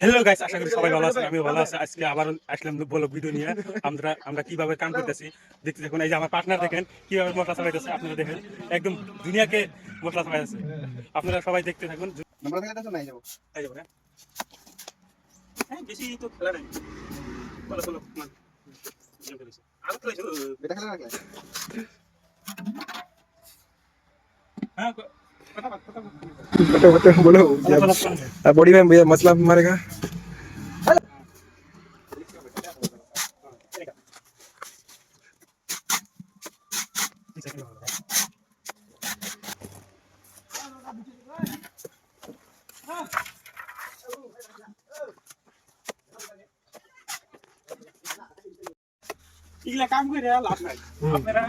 Hello guys, আশা করি সবাই ভালো আছেন। আমি ভালো আছি। আজকে আবার আসলাম বলো ভিডিও নিয়ে। আমরা কিভাবে কাম করতেছি দেখতে দেখুন। এই যে আমার পার্টনার দেখেন কিভাবে মশলা চালাইতেছে, আপনারা দেখেন একদম দুনিয়াকে মশলা চালাইতেছে। আপনারা সবাই দেখতে থাকুন। নাম্বার থেকে দেখো নাই যাবো। এই যাবো, হ্যাঁ হ্যাঁ, বেশি তো খেলা নাই। চলো চলো আর তো বেটা খেলা রাখলে হ্যাঁ কথা কথা बटे बटे बोलो बॉडी में मसला मारेगा এগুলা কাম করে লাভ নাই। আপনারা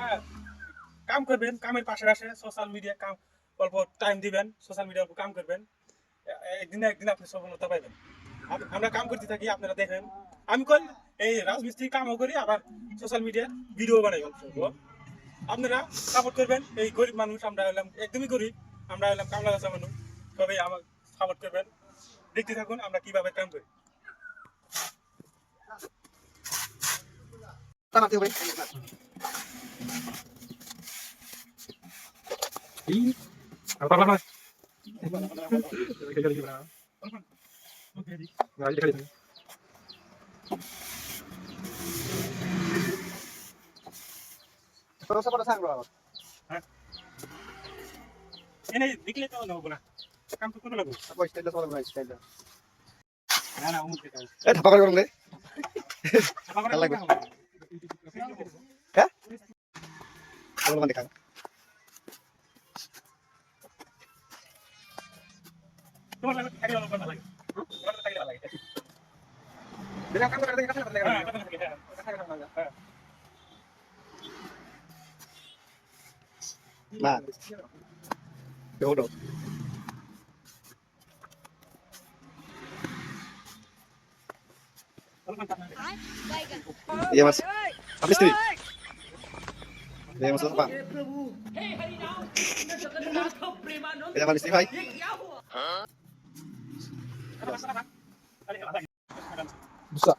কাম করবেন, কামের পাশে পাশে সোশ্যাল মিডিয়া কাম অল্প টাইম দিবেন, সোশ্যাল মিডিয়া অল্প কাম করবেন, একদিন না একদিন আপনি সফলতা পাইবেন। আমরা কাম করতে থাকি, আপনারা দেখেন। আমি কই এই রাজমিস্ত্রি কামও করি, আবার সোশ্যাল মিডিয়া ভিডিও বানাই অল্প অল্প। আপনারা সাপোর্ট করবেন। এই গরিব মানুষ আমরা হলাম, একদমই গরিব। আমরা হলাম কামলা গাছা মানুষ, তবে আমার সাপোর্ট করবেন। দেখতে থাকুন আমরা কিভাবে কাম করি। ताना थे भाई pero sa para sang bro এনে দেখলে তো হবো না, কাম তো করতে লাগবে। ako style sa bro style না না অমুক দিতে হবে। eh thapa kar le আবার ভালো লাগবে। লাগবে। eh kalau man dekha তোমার লাগে খালি ভালো ভালো লাগে। তোমার লাগে ভালো লাগে। bila kan kar dekha kan হ্যাঁ, dekha কথা লাগে, হ্যাঁ। nah yo do iya mas habis tuh iya mas apa iya mas bhai bisa